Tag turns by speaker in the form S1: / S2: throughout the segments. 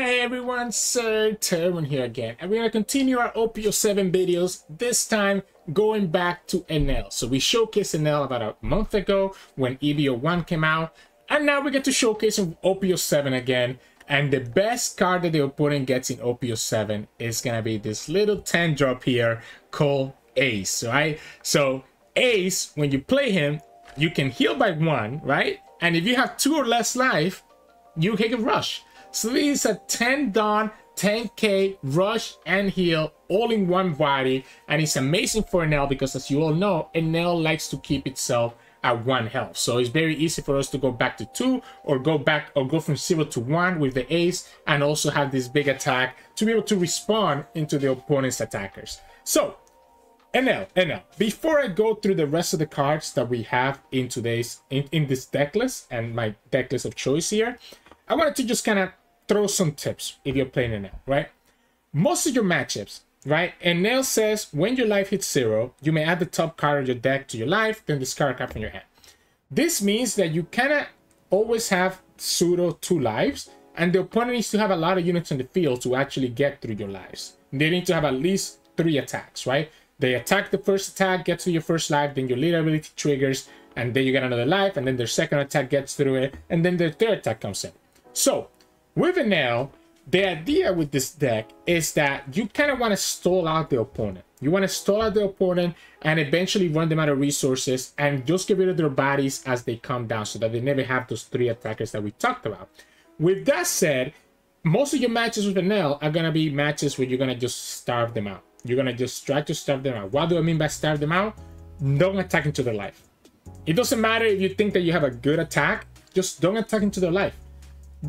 S1: Hey everyone, Sirturmund here again, and we're going to continue our OP07 videos, this time going back to Enel. So we showcased Enel about a month ago when EVO1 came out, and now we get to showcase OP07 again. And the best card that the opponent gets in OP07 is going to be this little 10 drop here called Ace, right? So Ace, when you play him, you can heal by 1, right? And if you have 2 or less life, you can rush. So this is a 10 Dawn, 10k rush and heal all in one body, and it's amazing for Enel because, as you all know, Enel likes to keep itself at 1 health. So it's very easy for us to go back to 2 or go from 0 to 1 with the Ace, and also have this big attack to be able to respond into the opponent's attackers. So Enel, before I go through the rest of the cards that we have in today's in this deck list and my deck list of choice here, I wanted to just kind of throw some tips if you're playing Enel, right? Most of your matchups, right? Enel says when your life hits 0, you may add the top card of your deck to your life, then discard a card from your hand. This means that you kind of always have pseudo 2 lives, and the opponent needs to have a lot of units on the field to actually get through your lives. They need to have at least 3 attacks, right? They attack the first attack, get to your first life, then your leader ability triggers, and then you get another life, and then their second attack gets through it, and then their third attack comes in. So with Enel, the idea with this deck is that you kind of want to stall out the opponent. You want to stall out the opponent and eventually run them out of resources and just get rid of their bodies as they come down, so that they never have those 3 attackers that we talked about. With that said, most of your matches with Enel are going to be matches where you're going to just starve them out. You're going to just try to starve them out. What do I mean by starve them out? Don't attack into their life. It doesn't matter if you think that you have a good attack, just don't attack into their life.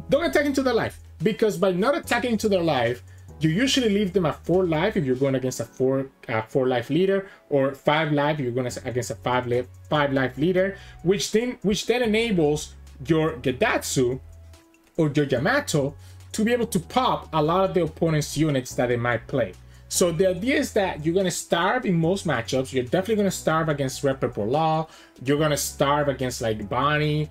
S1: Don't attack into their life, because by not attacking into their life, you usually leave them at 4 life if you're going against a 4 life leader, or 5 life if you're going against a 5 life leader, which then enables your Gedatsu or your Yamato to be able to pop a lot of the opponent's units that they might play. So the idea is that you're going to starve in most matchups. You're definitely going to starve against Reputable Law. You're going to starve against like Bonnie.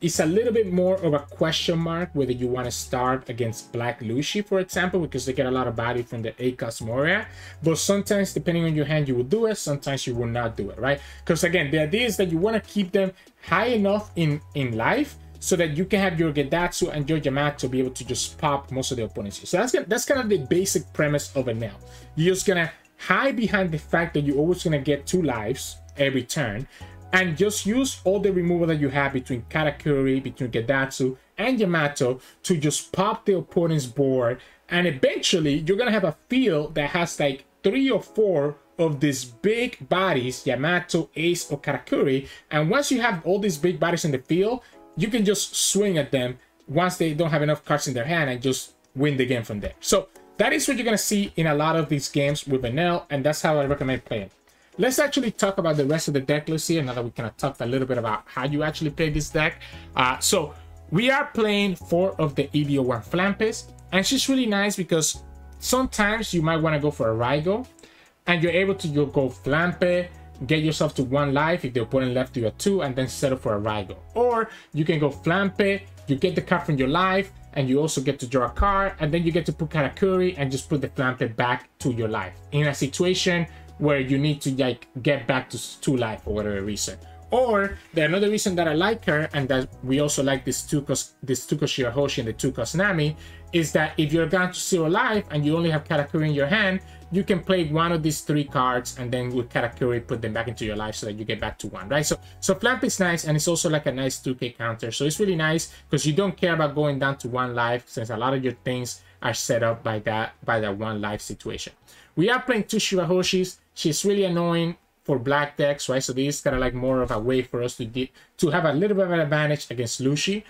S1: It's a little bit more of a question mark whether you want to starve against Black Lucci, for example, because they get a lot of body from the ACOS Moria. But sometimes, depending on your hand, you will do it. Sometimes you will not do it, right? Because again, the idea is that you want to keep them high enough in life so that you can have your Gedatsu and your Yamato be able to just pop most of the opponents here. So that's kind of the basic premise of Enel. You're just gonna hide behind the fact that you're always gonna get 2 lives every turn, and just use all the removal that you have between Katakuri, between Gedatsu and Yamato to just pop the opponent's board. And eventually you're gonna have a field that has like 3 or 4 of these big bodies, Yamato, Ace, or Katakuri. And once you have all these big bodies in the field, you can just swing at them once they don't have enough cards in their hand and just win the game from there. So that is what you're gonna see in a lot of these games with Enel, and that's how I recommend playing. Let's actually talk about the rest of the deck list here, now that we kind of talked a little bit about how you actually play this deck. So we are playing 4 of the EVO1 Flampes, and she's really nice because sometimes you might want to go for a Raigo, and you're able to go Flampe, get yourself to 1 life if the opponent left you at 2, and then settle for a Raigo. Or you can go Flampe, you get the card from your life, and you also get to draw a card, and then you get to put Katakuri and just put the Flampe back to your life in a situation where you need to like get back to 2 life for whatever reason. Or another reason that I like her, and that we also like this Tuco Shirahoshi and the Tuco Onami, is that if you're down to 0 life and you only have Katakuri in your hand, you can play 1 of these 3 cards, and then with Katakuri put them back into your life so that you get back to 1, right? So Flampe is nice, and it's also like a nice 2k counter. So it's really nice because you don't care about going down to 1 life, since a lot of your things are set up by that 1 life situation. We are playing 2 Shirahoshis. She's really annoying for black decks, right? So this is kind of like more of a way for us to have a little bit of an advantage against Lucci.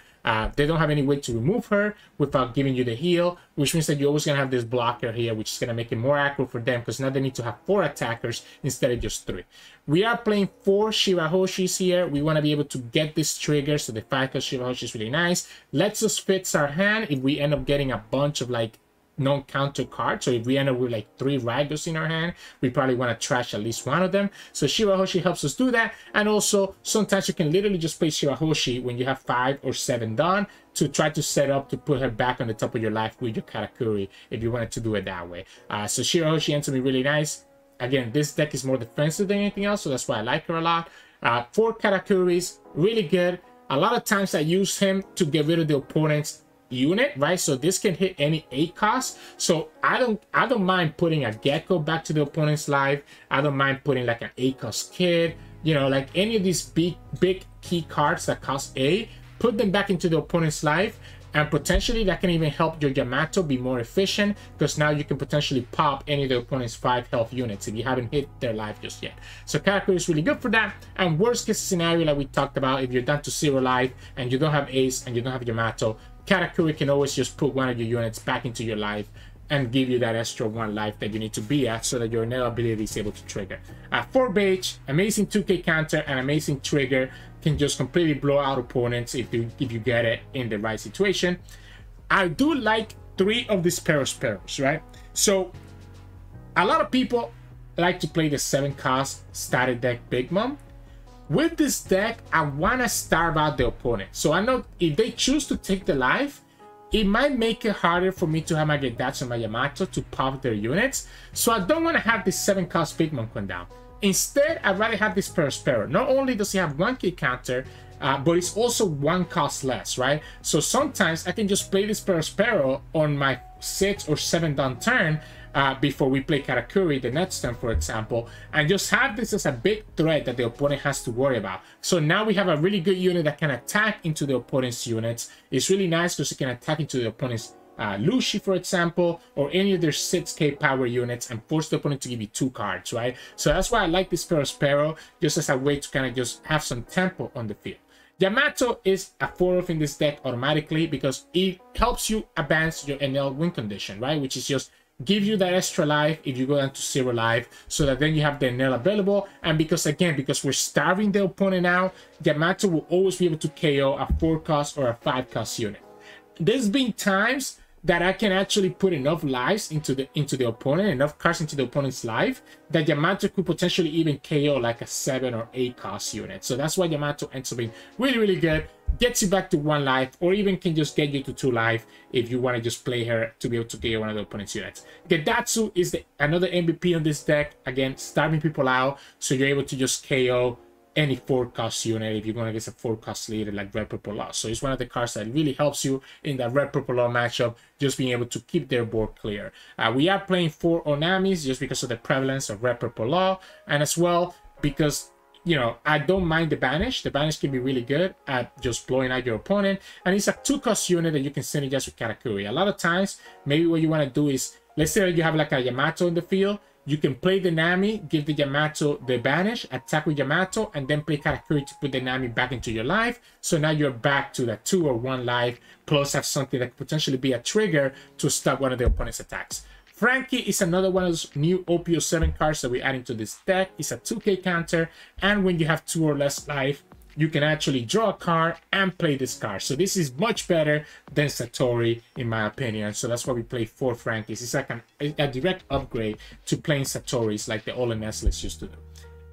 S1: They don't have any way to remove her without giving you the heal, which means that you're always going to have this blocker here, which is going to make it more accurate for them, because now they need to have 4 attackers instead of just 3. We are playing 4 Shirahoshis here. We want to be able to get this trigger, so the 5-cost Shirahoshi is really nice. Lets us fix our hand if we end up getting a bunch of like non-counter cards. So if we end up with like 3 Raigos in our hand, we probably want to trash at least 1 of them. So Shirahoshi helps us do that. And also sometimes you can literally just play Shirahoshi when you have 5 or 7 done, to try to set up to put her back on the top of your life with your Katakuri if you wanted to do it that way. So Shirahoshi ends up being really nice. Again, this deck is more defensive than anything else, so that's why I like her a lot. 4 Katakuris, really good. A lot of times I use him to get rid of the opponent's unit, right? So this can hit any 8 cost. So I don't mind putting a Gecko back to the opponent's life. I don't mind putting like an 8 cost kid, you know, like any of these big key cards that cost A, put them back into the opponent's life. And potentially that can even help your Yamato be more efficient, because now you can potentially pop any of the opponent's 5 health units if you haven't hit their life just yet. So Katakuri is really good for that. And worst case scenario, like we talked about, if you're down to 0 life and you don't have Ace and you don't have Yamato, Katakuri can always just put one of your units back into your life and give you that extra 1 life that you need to be at so that your Enel ability is able to trigger. 4 Bege, amazing 2k counter and amazing trigger, can just completely blow out opponents if you get it in the right situation. I do like 3 of these Perosperos, right? So a lot of people like to play the 7 cost starter deck Big Mom. With this deck, I want to starve out the opponent. So I know if they choose to take the life, it might make it harder for me to have my Gedatsu and my Yamato to pop their units. So I don't want to have this 7 cost Big Mom come down. Instead, I'd rather have this Perospero. Not only does he have 1k counter, but it's also 1 cost less, right? So sometimes I can just play this Perospero on my 6 or 7 down turn before we play Katakuri the next turn, for example, and just have this as a big threat that the opponent has to worry about. So now we have a really good unit that can attack into the opponent's units. It's really nice because it can attack into the opponent's Lucci, for example, or any of their 6k power units and force the opponent to give you 2 cards, right? So that's why I like this Perospero, just as a way to kind of just have some tempo on the field. Yamato is a 4-off in this deck automatically because it helps you advance your Enel win condition, right? Which is just give you that extra life if you go down to 0 life, so that then you have the Enel available. And because we're starving the opponent out, Yamato will always be able to KO a 4 cost or a 5 cost unit. There's been times that I can actually put enough lives into the opponent, enough cards into the opponent's life, that Yamato could potentially even KO like a 7 or 8 cost unit. So that's why Yamato ends up being really, really good. Gets you back to 1 life, or even can just get you to 2 life if you want to just play her to be able to KO one of the opponent's units. Gedatsu is another MVP on this deck. Again, starving people out, so you're able to just KO any 4 cost unit if you're going against a 4 cost leader like Red Purple Law. So it's one of the cards that really helps you in that Red Purple Law matchup, just being able to keep their board clear. We are playing 4 Onamis just because of the prevalence of Red Purple Law, and as well because, you know, I don't mind the banish. The banish can be really good at just blowing out your opponent, and it's a 2 cost unit that you can synergize with Katakuri. A lot of times, maybe what you want to do is, let's say you have like a Yamato in the field, you can play the Nami, give the Yamato the banish, attack with Yamato, and then play Katakuri to put the Nami back into your life. So now you're back to that 2 or 1 life, plus have something that could potentially be a trigger to stop one of the opponent's attacks. Franky is another one of those new OP07 cards that we're adding to this deck. It's a 2k counter, and when you have 2 or less life, you can actually draw a card and play this card. So this is much better than Satori, in my opinion. So that's why we play 4 Frankies. It's like a direct upgrade to playing Satoris like the All Nestlers used to do.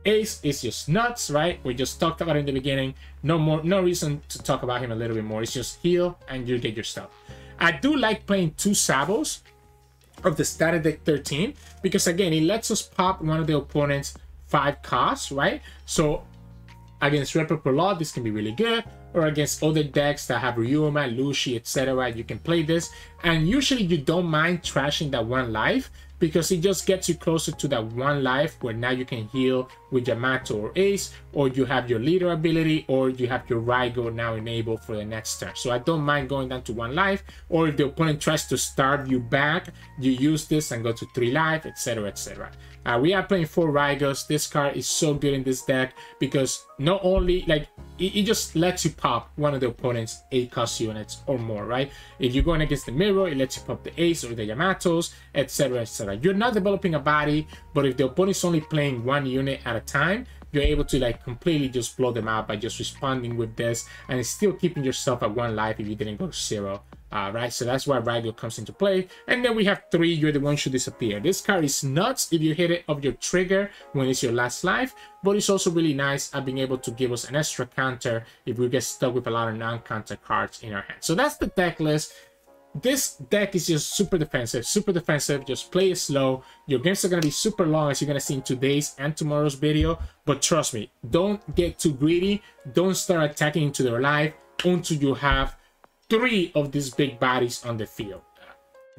S1: Ace is just nuts, right? We just talked about it in the beginning. No reason to talk about him a little bit more. It's just heal and you get your stuff. I do like playing 2 Sabos of the starter deck 13 because, again, it lets us pop one of the opponent's 5 costs, right? So against Red Purple Law, this can be really good, or against other decks that have Ryuma, Lucci, etc. You can play this, and usually you don't mind trashing that 1 life because it just gets you closer to that 1 life where now you can heal with Yamato or Ace, or you have your leader ability, or you have your Raigo now enabled for the next turn. So I don't mind going down to 1 life, or if the opponent tries to starve you back, you use this and go to 3 life, etc, etc. We are playing 4 Raigos. This card is so good in this deck because not only, like, it just lets you pop one of the opponent's 8 cost units or more, right? If you're going against the mirror, it lets you pop the Ace or the Yamatos, etc, etc. You're not developing a body, but if the opponent's only playing 1 unit at a time, you're able to like completely just blow them out by just responding with this, and still keeping yourself at 1 life if you didn't go to 0 right? So that's why Raigo comes into play. And then we have 3, you're the one should disappear. This card is nuts if you hit it off your trigger when it's your last life, but it's also really nice at being able to give us an extra counter if we get stuck with a lot of non-counter cards in our hand. So that's the deck list. This deck is just super defensive, just play it slow. Your games are going to be super long, as you're going to see in today's and tomorrow's video, but trust me, don't get too greedy. Don't start attacking into their life until you have 3 of these big bodies on the field.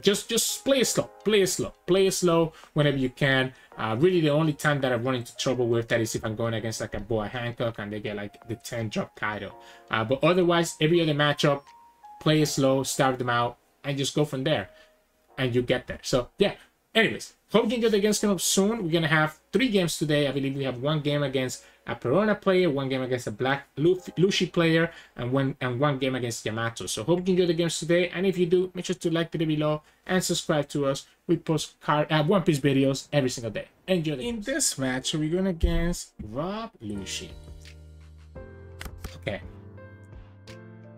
S1: Just play it slow, play it slow whenever you can. Really the only time that I run into trouble with that is if I'm going against like a Boa Hancock and they get like the 10 drop Kaido. But otherwise, every other matchup, play it slow, starve them out, and just go from there, and you get there. So yeah, anyways, hope you enjoy the games coming up soon. We're gonna have 3 games today. I believe we have 1 game against a Perona player, 1 game against a Black Lucci player, and one game against Yamato. So hope you enjoy the games today, and if you do, make sure to like the video below and subscribe to us. We post One Piece videos every single day. Enjoy the games. In this match, we're going against Rob Lucci. Okay.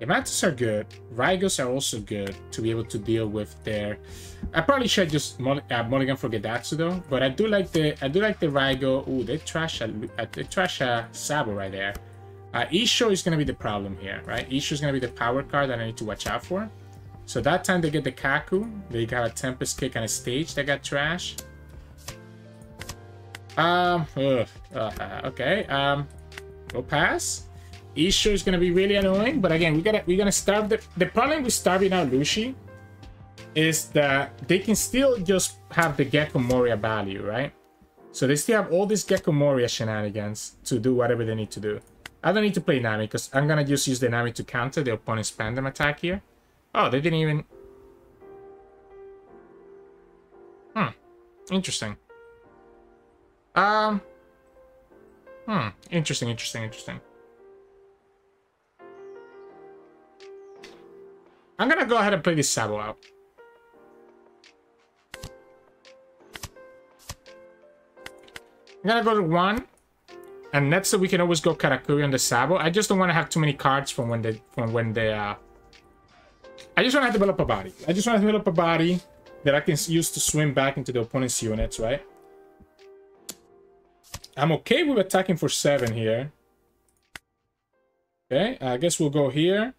S1: Yamatos are good. Raigos are also good to be able to deal with their. I probably should just mulligan for Gedatsu though, but I do like the Raigo. Ooh, they trash Sabo right there. Isho is gonna be the problem here, right? Isho is gonna be the power card that I need to watch out for. So that time they get the Kaku. They got a Tempest Kick and a Stage that got trash. Okay. We'll pass. Isho is gonna be really annoying, but again, we're gonna starve the problem with starving out Lucci is that they can still just have the Gecko Moria value, right? So they still have all these Gecko Moria shenanigans to do whatever they need to do. I don't need to play Nami because I'm gonna just use the Nami to counter the opponent's Spandam attack here. Oh, they didn't even. Interesting. Interesting. I'm gonna go ahead and play this Sabo out. I'm gonna go to 1, and next so we can always go Katakuri on the Sabo. I just don't want to have too many cards from when they I just want to develop a body. I just want to develop a body that I can use to swim back into the opponent's units, right? I'm okay with attacking for 7 here. Okay, I guess we'll go here.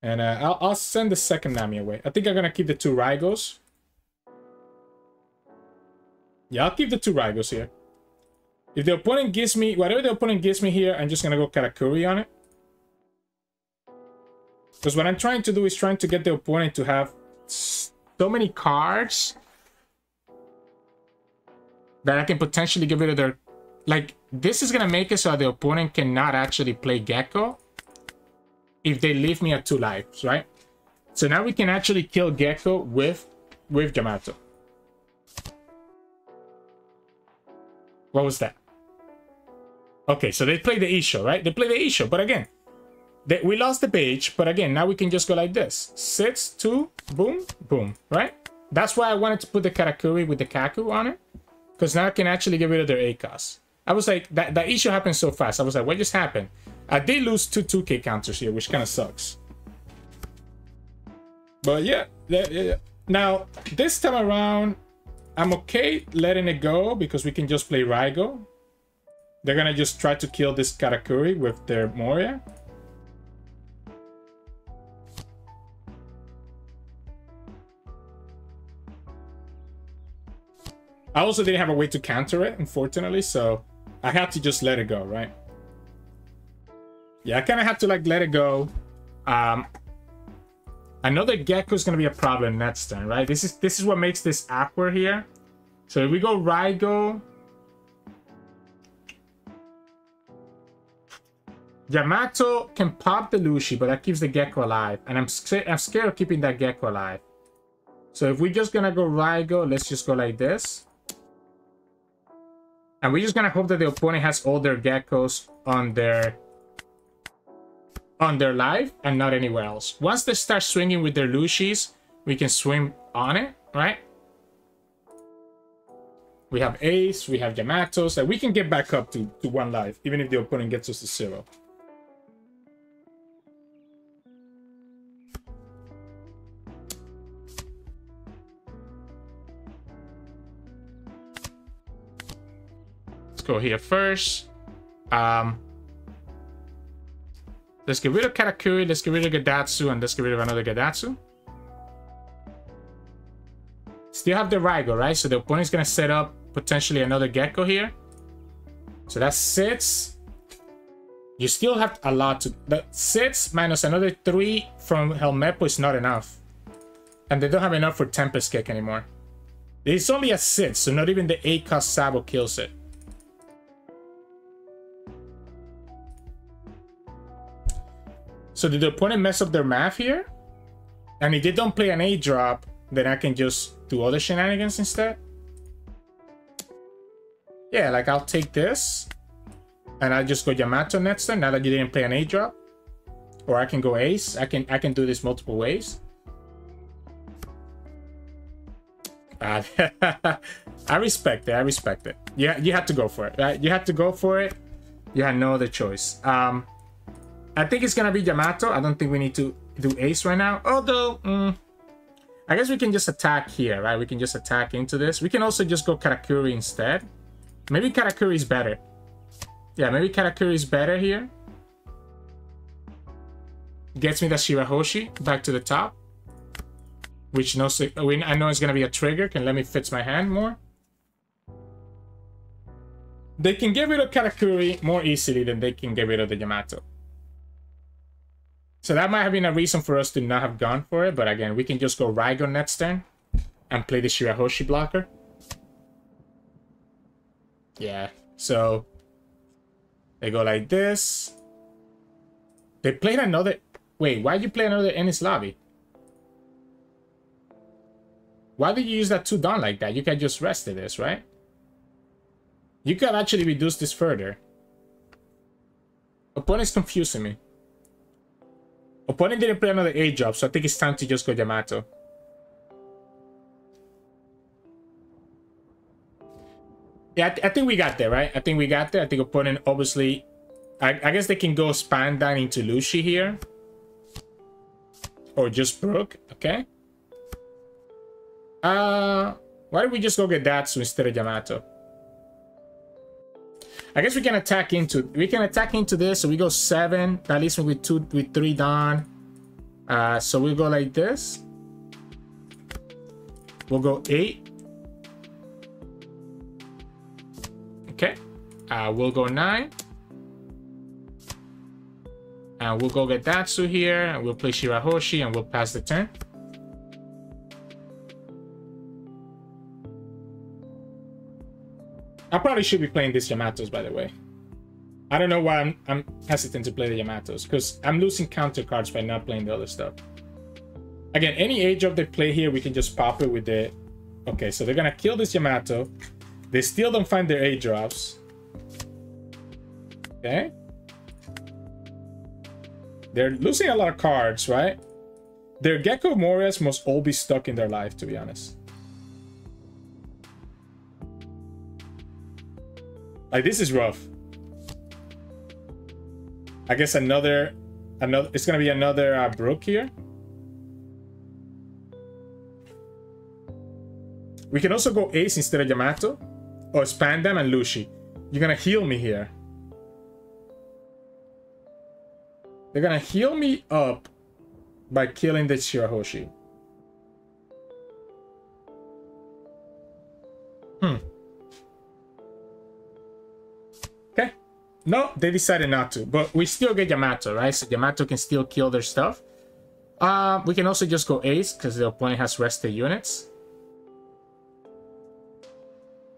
S1: And I'll send the second Nami away. I think I'm gonna keep the 2 Raigos. Yeah, I'll keep the 2 Raigos here. If the opponent gives me whatever the opponent gives me here, I'm just gonna go Katakuri on it. Because what I'm trying to do is trying to get the opponent to have so many cards that I can potentially get rid of their. Like, this is gonna make it so the opponent cannot actually play Gecko if they leave me at 2 lives, right? So now we can actually kill Gecko with Yamato. What was that? Okay, so they play the Isho, right? They play the Isho, but again, we lost the page, but again, now we can just go like this. 6, 2, boom, boom, right? That's why I wanted to put the Katakuri with the Kaku on it, because now I can actually get rid of their ACOS. I was like, that issue happened so fast. I was like, what just happened? I did lose 2 2K counters here, which kind of sucks. But yeah. Now, this time around, I'm okay letting it go because we can just play Raigo. They're gonna just try to kill this Katakuri with their Moria. I also didn't have a way to counter it, unfortunately, so I had to just let it go, right? Yeah, I kind of have to like let it go. I know that Gecko is gonna be a problem next turn, right? This is what makes this awkward here. So if we go Raigo, Yamato can pop the Lucci, but that keeps the Gecko alive, and I'm scared of keeping that Gecko alive. So if we're just gonna go Raigo, let's just go like this. And we're just gonna hope that the opponent has all their Geckos on their life and not anywhere else. Once they start swinging with their Lucis, we can swim on it, right? We have Ace, we have Yamato, so we can get back up to 1 life, even if the opponent gets us to 0. go here first. Let's get rid of Katakuri, let's get rid of Gedatsu, and let's get rid of another Gedatsu. Still have the Raigo, right? So the opponent's gonna set up potentially another Gecko here. So that's 6. You still have a lot to... But 6 minus another 3 from Helmepo is not enough. And they don't have enough for Tempest Kick anymore. It's only a 6, so not even the 8 cost Sabo kills it. So did the opponent mess up their math here? And if they don't play an 8 drop, then I can just do other shenanigans instead? Yeah, like I'll take this. And I'll just go Yamato next turn, now that you didn't play an 8 drop. Or I can go Ace. I can do this multiple ways. I respect it. I respect it. Yeah, you had to go for it, right? You had to go for it. You had no other choice. I think it's gonna be Yamato. I don't think we need to do Ace right now. Although, I guess we can just attack here, right? We can just attack into this. We can also just go Katakuri instead. Maybe Katakuri is better. Yeah, maybe Katakuri is better here. Gets me the Shirahoshi back to the top. Which I know is going to be a trigger. Can let me fix my hand more. They can get rid of Katakuri more easily than they can get rid of the Yamato. So that might have been a reason for us to not have gone for it. But again, we can just go Raigo next turn. And play the Shirahoshi blocker. Yeah, so... They go like this. They played another... Wait, why'd you play another Ennis Lobby? Why did you use that 2 down like that? You can just rest this, right? You can actually reduce this further. Opponent's confusing me. Opponent didn't play another 8 drop, so I think it's time to just go Yamato. Yeah, I think we got there, right? I think we got there. I think opponent obviously... I guess they can go span down into Lucci here. Or just Brook, okay? Why don't we just go get Gedatsu instead of Yamato? I guess we can attack into... We can attack into this, so we go 7. That leaves me with 3 down. So we'll go like this. We'll go 8. Okay, we'll go 9. And we'll go get Gedatsu here, and we'll play Shirahoshi, and we'll pass the turn. I probably should be playing these Yamatos, by the way. I don't know why I'm hesitant to play the Yamatos, because I'm losing counter cards by not playing the other stuff. Again, any age drop they play here, we can just pop it with the... Okay, so they're gonna kill this Yamato. They still don't find their 8 drops. Okay. They're losing a lot of cards, right? Their Gecko Morias must all be stuck in their life, to be honest. Like, this is rough. I guess another it's gonna be another Brook here. We can also go Ace instead of Yamato. Or Spandam and Lucci. You're gonna heal me here. They're gonna heal me up by killing the Shirahoshi. Okay. No, they decided not to. But we still get Yamato, right? So Yamato can still kill their stuff. We can also just go Ace, because the opponent has rested units.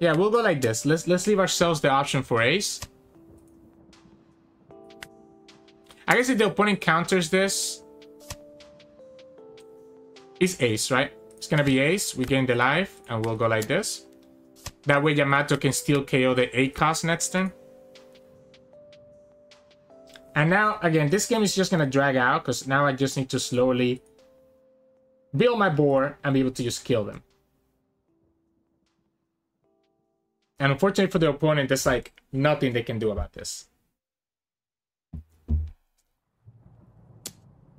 S1: Yeah, we'll go like this. Let's leave ourselves the option for Ace. I guess if the opponent counters this, it's Ace, right? It's gonna be Ace. We gain the life, and we'll go like this. That way Yamato can still KO the 8 cost next turn. And now, again, this game is just gonna drag out, because now I just need to slowly build my board and be able to just kill them. And unfortunately for the opponent, there's like nothing they can do about this.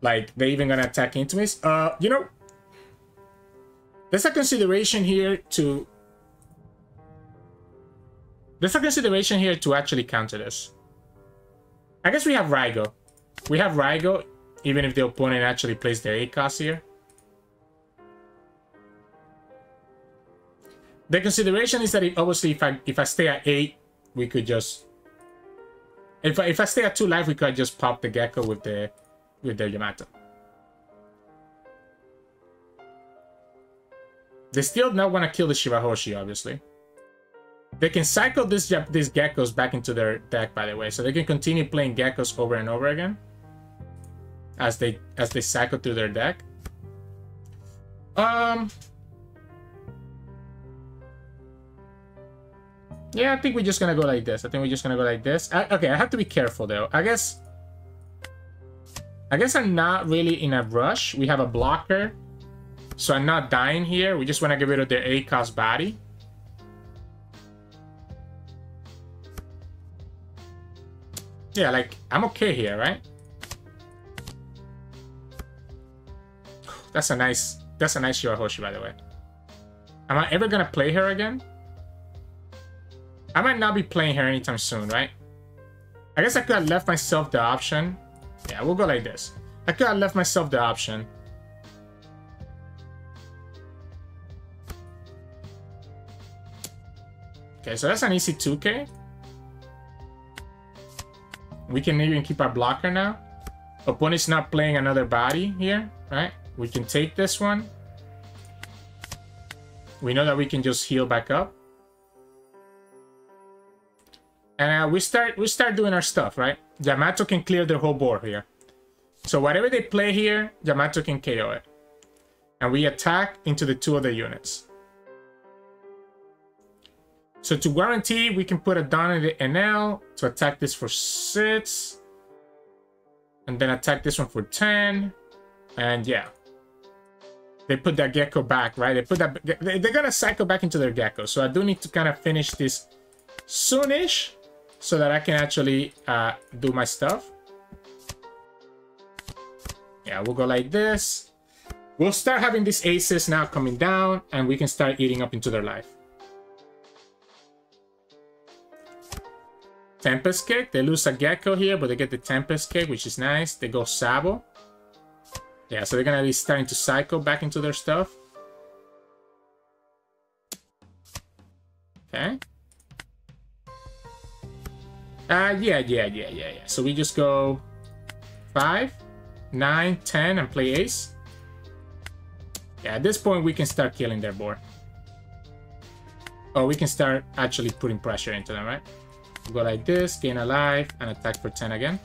S1: Like, they're even gonna attack into me. You know, there's a consideration here to There's a consideration here to actually counter this. I guess we have Raigo. We have Raigo, even if the opponent actually plays their 8 here. The consideration is that obviously if I stay at 8, we could just... If I stay at 2 life, we could just pop the Gecko with the Yamato. They still not want to kill the Shirahoshi, obviously. They can cycle these Geckos back into their deck, by the way, so they can continue playing Geckos over and over again as they cycle through their deck. Yeah, I think we're just gonna go like this. Okay, I have to be careful though. I guess I'm not really in a rush. We have a blocker, so I'm not dying here. We just want to get rid of their 8-cost body. Yeah, like, I'm okay here, right? That's a nice Shirahoshi, by the way. Am I ever gonna play her again? I might not be playing her anytime soon, right? I guess I could have left myself the option. Yeah, we'll go like this. I could have left myself the option. Okay, so that's an easy 2K. We can even keep our blocker now. Opponent's not playing another body here, right? We can take this one. We know that we can just heal back up. And we start doing our stuff, right? Yamato can clear their whole board here. So whatever they play here, Yamato can KO it. And we attack into the 2 other units. So to guarantee, we can put a Don in the Enel to attack this for 6. And then attack this one for 10. And yeah. They put that Gecko back, right? They're gonna cycle back into their Gecko. So I do need to kind of finish this soonish so that I can actually do my stuff. Yeah, we'll go like this. We'll start having these aces now coming down, and we can start eating up into their life. Tempest Kick. They lose a Gecko here, but they get the Tempest Kick, which is nice. They go Sabo. Yeah, so they're gonna be starting to cycle back into their stuff. Okay. Yeah. So we just go 5, 9, 10, and play ace. Yeah, at this point we can start killing their board. Oh, we can start actually putting pressure into them, right? We'll go like this, gain a life, and attack for 10 again.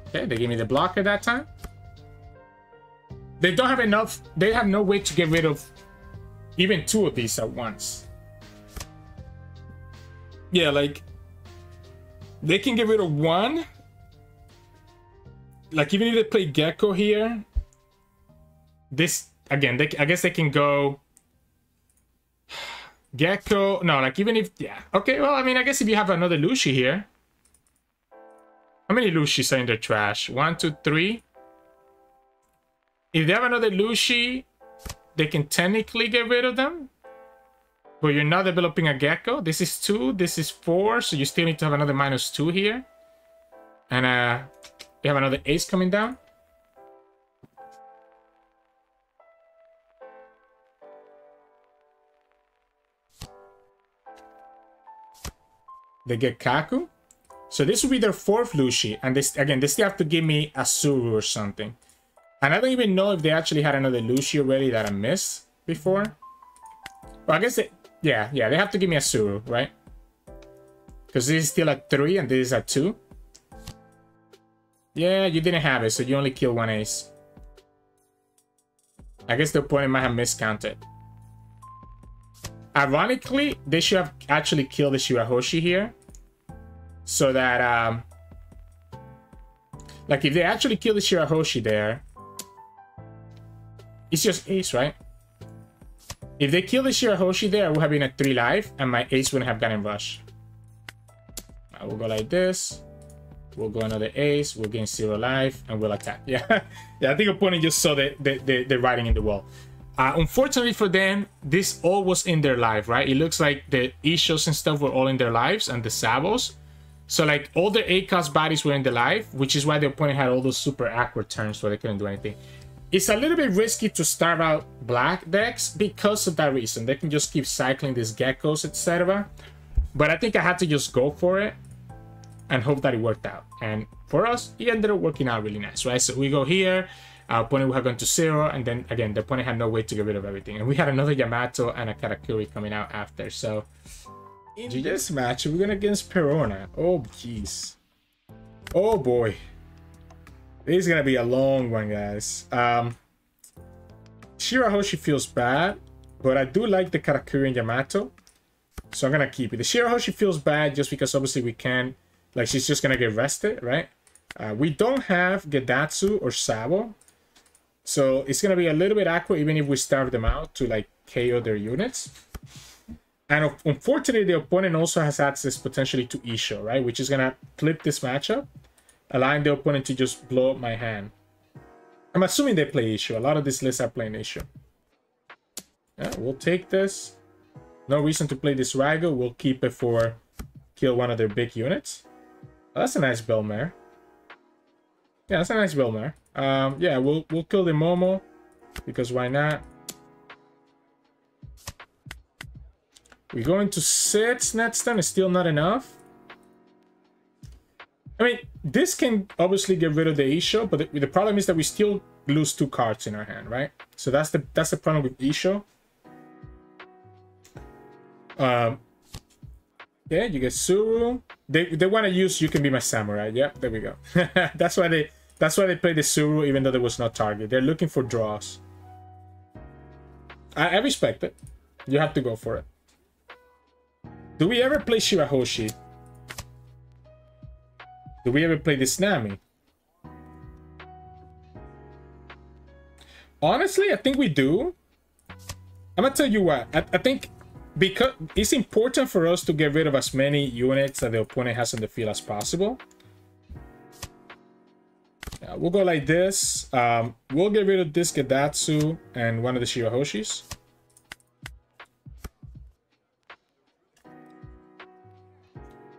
S1: Okay, they gave me the blocker that time. They don't have enough. They have no way to get rid of even 2 of these at once. Yeah, like, they can get rid of 1. Like, even if they play Gecko here, this, again, I guess they can go Gecko. No, like, even if, yeah. Okay, well, I mean, I guess if you have another Lucci here. How many Lucis are in their trash? 1, 2, 3. If they have another Lucci, they can technically get rid of them. But you're not developing a Gecko. This is 2, this is 4, so you still need to have another -2 here. And you have another ace coming down. They get Kaku. So this will be their 4th Lucci. And this, again, they still have to give me a Suru or something. And I don't even know if they actually had another Lucci already that I missed before. Well, I guess they... Yeah, they have to give me a Suru, right? Because this is still at 3 and this is at 2. Yeah, you didn't have it, so you only kill 1 ace. I guess the opponent might have miscounted. Ironically, they should have actually killed the Shirahoshi here. So that, like, if they actually kill the Shirahoshi there, it's just ace, right? If they kill the Shirahoshi there, I would have been at 3 life, and my ace wouldn't have gotten rush. I will go like this. We'll go another ace. We'll gain 0 life, and we'll attack. Yeah, yeah. I think opponent just saw the writing in the wall. Unfortunately for them, this all was in their life, right? It looks like the Ishos and stuff were all in their lives, and the Sabos. So like all their 8-cost bodies were in the life, which is why the opponent had all those super awkward turns where they couldn't do anything. It's a little bit risky to start out black decks because of that reason. They can just keep cycling these geckos, etc. But I think I had to just go for it and hope that it worked out. And for us, it ended up working out really nice, right? So we go here, our opponent had gone to 0, and then again, the opponent had no way to get rid of everything. And we had another Yamato and a Katakuri coming out after. So in this match, we're going against Perona. Oh, jeez. Oh, boy. This is going to be a long one, guys. Shirahoshi feels bad, but I do like the Katakuri and Yamato. So I'm going to keep it. The Shirahoshi feels bad just because obviously we can, like, she's just going to get rested, right? We don't have Gedatsu or Sabo. So it's going to be a little bit awkward even if we starve them out to, like, KO their units. And unfortunately, the opponent also has access potentially to Isho, right? Which is going to flip this matchup, allowing the opponent to just blow up my hand. I'm assuming they play Isho. A lot of these lists are playing Isho. Yeah, we'll take this. No reason to play this Raigo. We'll keep it for kill one of their big units. Oh, that's a nice Belmare. Yeah, that's a nice Belmare. Yeah, we'll kill the Momo because why not? We're going to 6 next turn. It's still not enough. I mean, this can obviously get rid of the Isho, but the problem is that we still lose 2 cards in our hand, right? So that's the problem with Isho. Yeah, you get Suru. They want to use You Can Be My Samurai. Yep, there we go. That's why they play the Suru even though there was no target. They're looking for draws. I respect it. You have to go for it. Do we ever play Shirahoshi? Do we ever play this Nami? Honestly, I think we do. I'm gonna tell you what. I think because it's important for us to get rid of as many units that the opponent has on the field as possible. We'll go like this. We'll get rid of this Gedatsu and one of the Shirahoshis.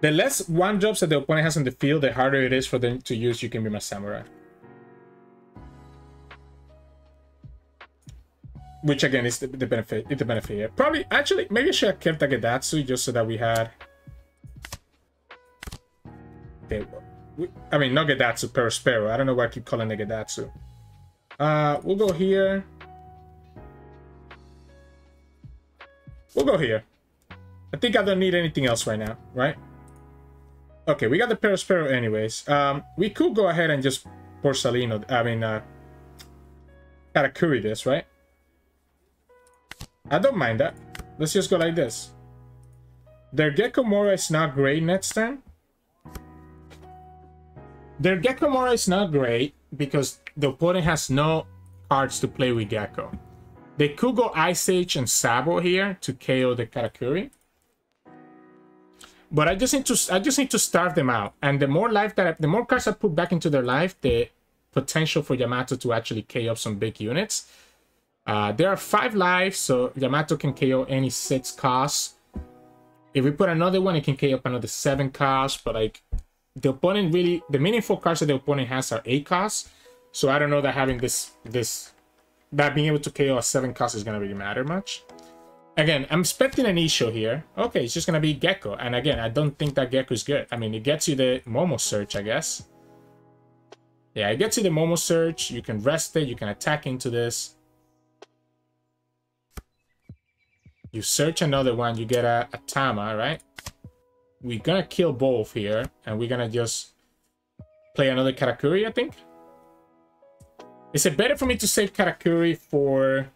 S1: The less 1-drops that the opponent has on the field, the harder it is for them to use You Can Be My Samurai. Which again is the benefit. It's the benefit here. Probably, actually, maybe I should have kept the Gedatsu just so that we had. Okay, I mean, not Gedatsu, Perospero. I don't know why I keep calling it Gedatsu. We'll go here. We'll go here. I think I don't need anything else right now, right? Okay, we got the Perospero anyways. We could go ahead and just Porcelino, Katakuri this, right? I don't mind that. Let's just go like this. Their Gekomora is not great next turn. Their Gekomora is not great because the opponent has no cards to play with Gecko. They could go Ice Age and Sabo here to KO the Katakuri. But I just need to starve them out. And the more life the more cards I put back into their life, the potential for Yamato to actually KO up some big units. There are 5 lives, so Yamato can KO any 6 costs. If we put another one, it can KO up another 7 costs. But like the opponent really, the meaningful cards that the opponent has are 8 costs. So I don't know that having that being able to KO a 7 cost is gonna really matter much. Again, I'm expecting an Isho here. Okay, it's just gonna be Gecko. And again, I don't think that Gecko is good. I mean, it gets you the Momo search, I guess. Yeah, it gets you the Momo search. You can rest it. You can attack into this. You search another one. You get a Tama, right? We're gonna kill both here. And we're gonna just play another Katakuri, I think. Is it better for me to save Katakuri for...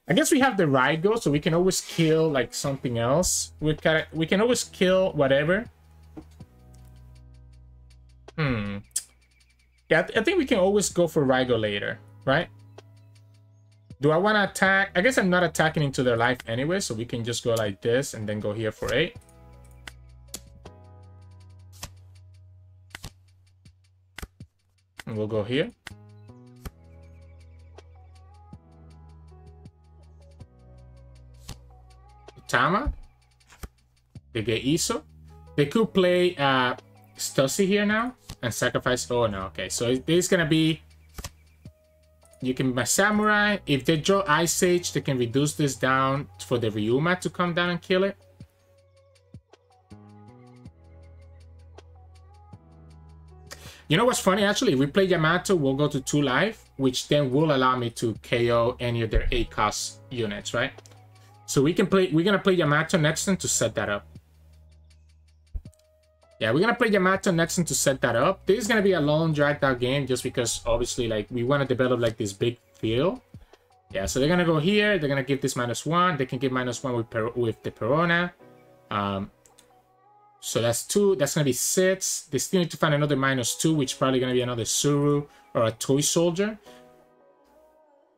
S1: I guess we have the Raigo, so we can always kill like something else. We can always kill whatever. Yeah, I think we can always go for Raigo later, right? Do I want to attack? I guess I'm not attacking into their life anyway, so we can just go like this and then go here for 8. And we'll go here. Tama. They get Iso. They could play Stussy here now and sacrifice. Oh no, okay. So this is gonna be. You can my Samurai. If they draw Ice Age, they can reduce this down for the Ryuma to come down and kill it. You know what's funny? Actually, if we play Yamato, we'll go to 2 life, which then will allow me to KO any of their 8 cost units, right? So we can play. We're gonna play Yamato next turn to set that up. Yeah, we're gonna play Yamato next turn to set that up. This is gonna be a long, dragged out game, just because obviously, like, we want to develop like this big field. Yeah, so they're gonna go here. They're gonna give this -1. They can give -1 with the Perona. So that's 2. That's gonna be 6. They still need to find another -2, which is probably gonna be another Suru or a Toy Soldier.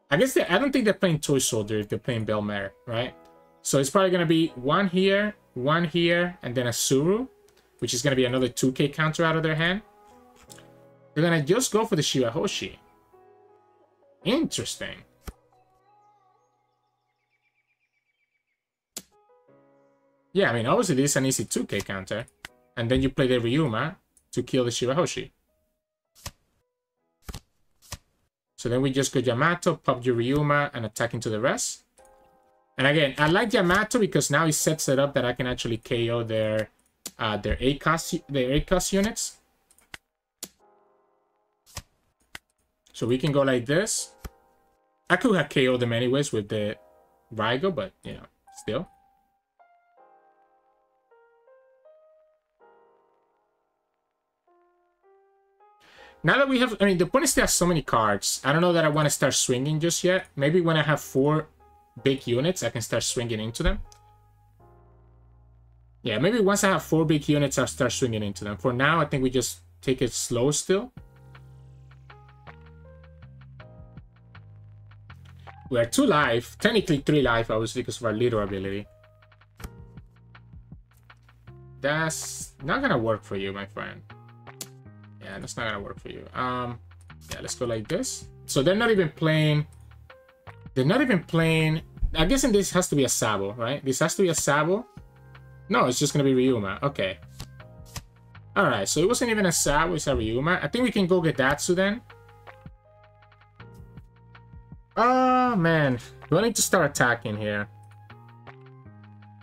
S1: I guess I don't think they're playing Toy Soldier if they're playing Belmare, right? So it's probably gonna be 1 here, 1 here, and then a Suru, which is gonna be another 2k counter out of their hand. They're gonna just go for the Shirahoshi. Interesting. Yeah, I mean, obviously this is an easy 2k counter. And then you play the Ryuma to kill the Shirahoshi. So then we just go Yamato, pop your Ryuma, and attack into the rest. And again, I like Yamato because now he sets it up that I can actually KO their 8 cost units. So we can go like this. I could have KO'd them anyways with the Raigo, but, you know, still. Now that we have, I mean, the point is they have so many cards. I don't know that I want to start swinging just yet. Maybe when I have 4 big units, I can start swinging into them. Yeah, maybe once I have 4 big units, I'll start swinging into them. For now, I think we just take it slow still. We are 2 life, technically 3 life, obviously, because of our leader ability. That's not gonna work for you, my friend. Yeah, that's not gonna work for you. Yeah, let's go like this. So they're not even playing. They're not even playing. I'm guessing this has to be a Sabo, right? This has to be a Sabo. No, it's just gonna be Ryuma. Okay. All right. So it wasn't even a Sabo. It's a Ryuma. I think we can go Gedatsu then. Oh man, do I need to start attacking here?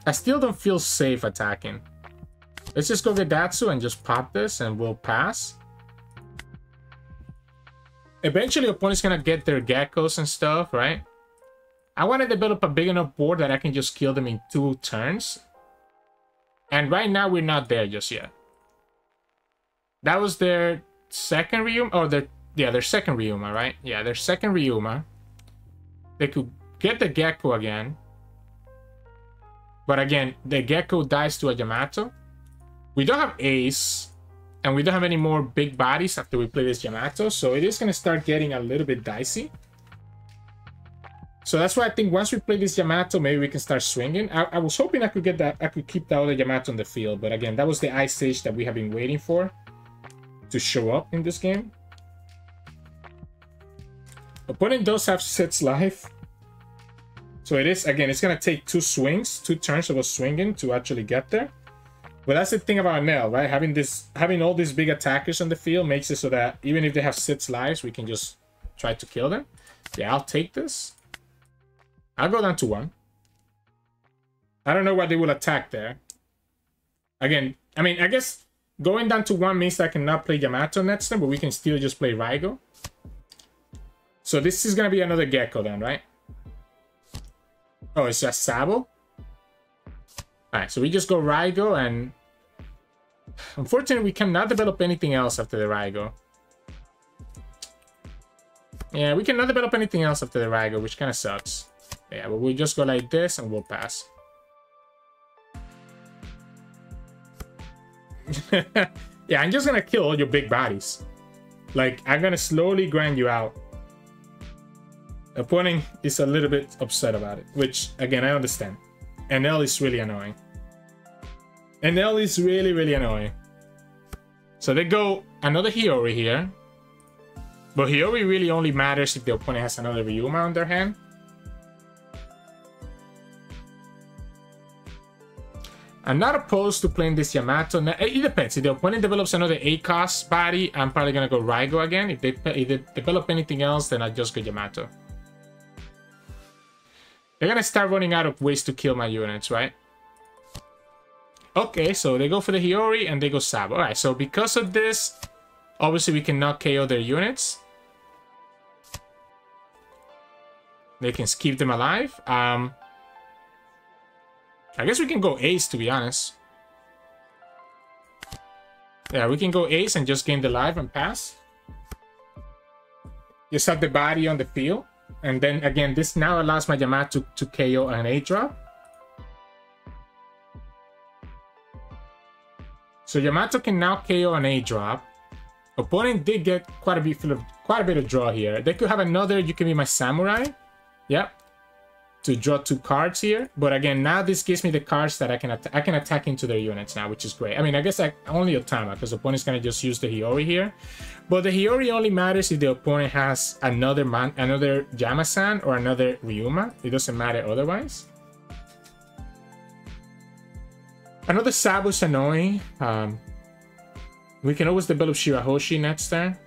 S1: I still don't feel safe attacking. Let's just go Gedatsu and just pop this, and we'll pass. Eventually, opponent's gonna get their geckos and stuff, right? I want to develop a big enough board that I can just kill them in 2 turns. And right now, we're not there just yet. That was their second Ryuma, or their second Ryuma, right? Yeah, their second Ryuma. They could get the gecko again. But again, the gecko dies to a Yamato. We don't have Ace. And we don't have any more big bodies after we play this Yamato, so it is going to start getting a little bit dicey. So that's why I think once we play this Yamato, maybe we can start swinging. I was hoping I could get that, I could keep the other Yamato on the field, but again, that was the Ice Age that we have been waiting for to show up in this game. Opponent does have 6 life. So it is, again, it's going to take 2 swings, 2 turns of us swinging to actually get there. But that's the thing about Enel, right? Having all these big attackers on the field makes it so that even if they have 6 lives, we can just try to kill them. Yeah, I'll take this. I'll go down to 1. I don't know why they will attack there. Again, I mean, I guess going down to 1 means that I cannot play Yamato next turn, but we can still just play Raigo. So this is going to be another Gecko then, right? Oh, it's just Sabo? Alright, so we just go Raigo, and unfortunately we cannot develop anything else after the Raigo. Yeah, we cannot develop anything else after the Raigo, which kind of sucks. Yeah, but we'll just go like this and we'll pass. Yeah, I'm just gonna kill all your big bodies. Like, I'm gonna slowly grind you out. Opponent is a little bit upset about it, which, again, I understand. Enel is really annoying. Enel is really, really annoying. So they go another Hiyori here. But Hiyori really only matters if the opponent has another Ryuma on their hand. I'm not opposed to playing this Yamato. It depends. If the opponent develops another 8-cost body, I'm probably going to go Raigo again. If they develop anything else, then I just go Yamato. They're going to start running out of ways to kill my units, right? Okay, so they go for the Hiyori and they go Sabo. Alright, so because of this, obviously we cannot KO their units. They can keep them alive. I guess we can go Ace, to be honest. Yeah, we can go Ace and just gain the life and pass. Just have the body on the field. And then, again, this now allows my Yamato to KO an A-drop. So Yamato can now KO an A-drop. Opponent did get quite a bit of draw here. They could have another, you can be my Samurai. Yep. To draw 2 cards here, but again, now this gives me the cards that I can attack into their units now, which is great. I mean, I guess only Otama, because the opponent's gonna just use the Hiyori here, but the Hiyori only matters if the opponent has another Yama-san or another Ryuma. It doesn't matter otherwise. Another Sabo's annoying. We can always develop Shirahoshi next turn.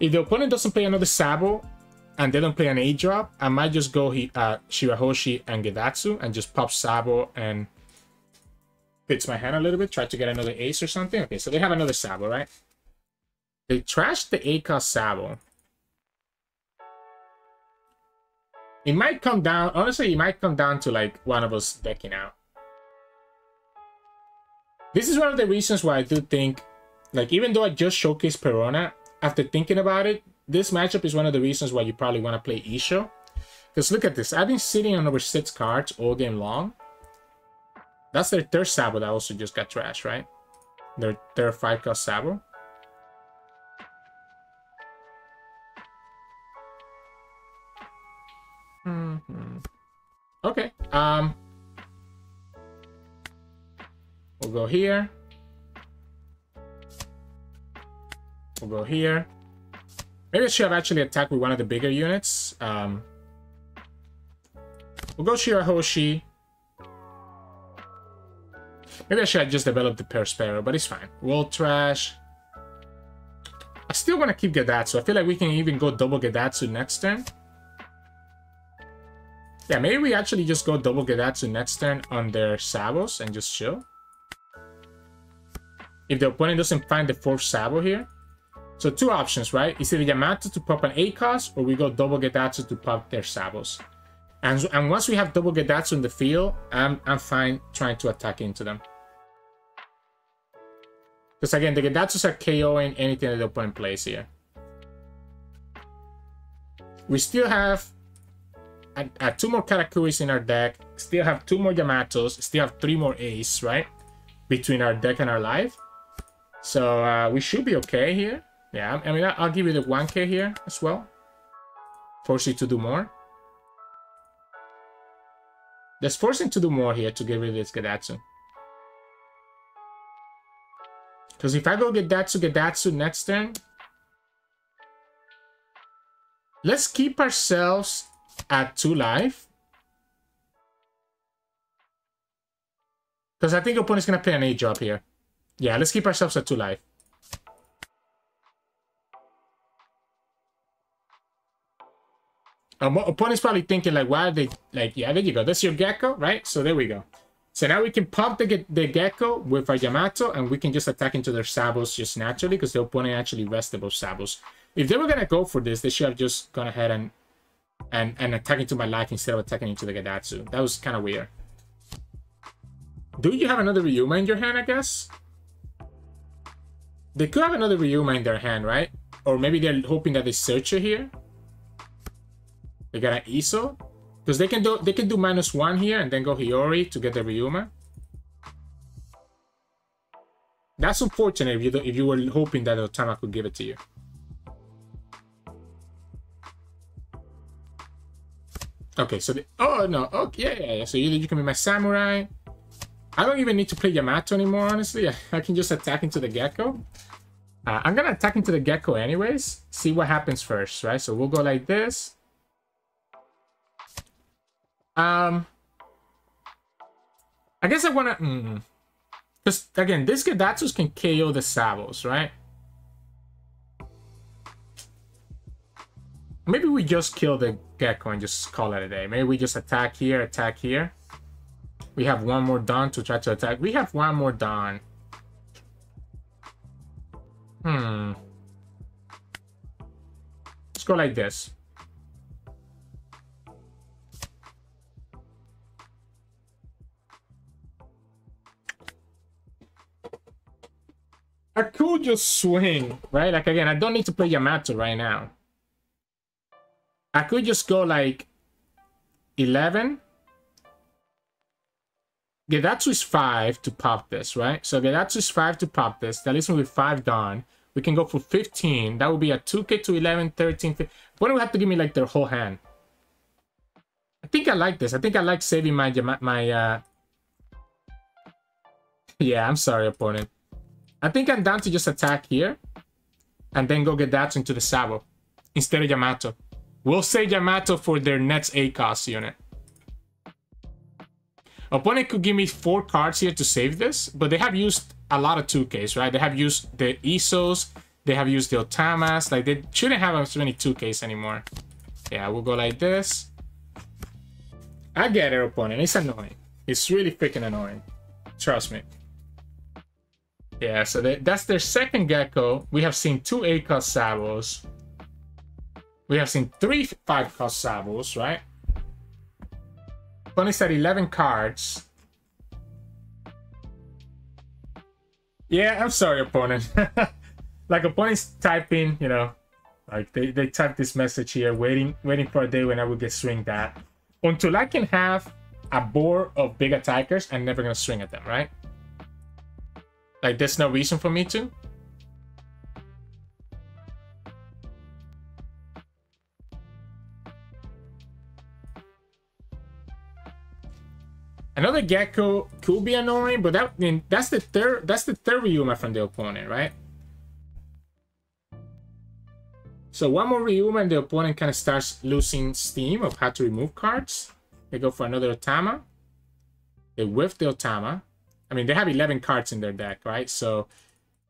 S1: If the opponent doesn't play another Sabo, and they don't play an A-drop, I might just go Shirahoshi and Gedatsu and just pop Sabo and fits my hand a little bit, try to get another ace or something. Okay, so they have another Sabo, right? They trashed the A-cost Sabo. It might come down, honestly, it might come down to like one of us decking out. This is one of the reasons why I do think, like, even though I just showcased Perona, after thinking about it, this matchup is one of the reasons why you probably want to play Isho. Because look at this. I've been sitting on over 6 cards all game long. That's their third Sabo that also just got trashed, right? Their third 5-cost Sabo. Okay. We'll go here. We'll go here. Maybe I should have actually attacked with one of the bigger units. We'll go Shirahoshi. Maybe I should have just developed the Perospero, but it's fine. We'll trash. I still want to keep Gedatsu. I feel like we can even go double Gedatsu next turn. Yeah, maybe we actually just go double Gedatsu next turn on their Sabos and just chill. If the opponent doesn't find the 4th Sabo here. So 2 options, right? It's either Yamato to pop an 8-cost, or we go double Gedatsu to pop their Sabos. And once we have double Gedatsu in the field, I'm fine trying to attack into them. Because again, the Gedatsus are KOing anything that the opponent plays here. We still have 2 more Katakuris in our deck, still have 2 more Yamatos, still have 3 more Ace, right? Between our deck and our life. So we should be okay here. Yeah, I mean, I'll give you the 1k here as well. Force you to do more. Let's force him to do more here to get rid of this Gedatsu. Because if I go Gedatsu next turn, let's keep ourselves at 2 life. Because I think opponent's going to play an 8-drop here. Yeah, let's keep ourselves at 2 life. Opponent's probably thinking, like, why are they... Like, yeah, there you go. That's your Gecko, right? So there we go. So now we can pump the Gecko with our Yamato, and we can just attack into their Sabos just naturally, because the opponent actually rested both Sabos. If they were going to go for this, they should have just gone ahead and attack into my life instead of attacking into the Gedatsu. That was kind of weird. Do you have another Ryuma in your hand, I guess? They could have another Ryuma in their hand, right? Or maybe they're hoping that they search it here. They got an Iso. Because they can do -1 here and then go Hiyori to get the Ryuma. That's unfortunate if you were hoping that Otama could give it to you. Okay, so oh no, okay, yeah. So either you can be my Samurai. I don't even need to play Yamato anymore, honestly. I can just attack into the Gecko. I'm gonna attack into the Gecko anyways. See what happens first, right? So we'll go like this. I guess I wanna... Because, again, these Gedatsus can KO the Sabos, right? Maybe we just kill the Gecko and just call it a day. Maybe we just attack here, attack here. We have one more Dawn to try to attack. We have one more Dawn. Let's go like this. I could just swing, right? Like, again, I don't need to play Yamato right now. I could just go like 11. Gedatsu is 5 to pop this, right? So Gedatsu is 5 to pop this. That leaves me with 5 Dawn. We can go for 15. That would be a 2k to 11, 13, 15. Why do we have to give me like their whole hand? I think I like this. I think I like saving my Yeah, I'm sorry, opponent. I think I'm down to just attack here. And then go Gedatsu into the Sabo. Instead of Yamato. We'll save Yamato for their next ACOS unit. Opponent could give me 4 cards here to save this, but they have used a lot of 2Ks, right? They have used the Isos, they have used the Otamas, like they shouldn't have as many 2Ks anymore. Yeah, we'll go like this. I get it, opponent. It's annoying. It's really freaking annoying. Trust me. Yeah, so that's their second Gecko. We have seen 2 ACOS Sabos. We have seen 3 5-cost Sabos, right? Opponent's at 11 cards. Yeah, I'm sorry, opponent. Like, opponent's typing, you know, like they type this message here, waiting for a day when I will get swinged at. Until I can have a board of big attackers, I'm never gonna swing at them, right? Like, there's no reason for me to. Another Gecko could be annoying, but that's the third Ryuma from the opponent, right? So one more Ryuma and the opponent kind of starts losing steam of how to remove cards. They go for another Otama. They whiff the Otama. I mean, they have 11 cards in their deck, right? So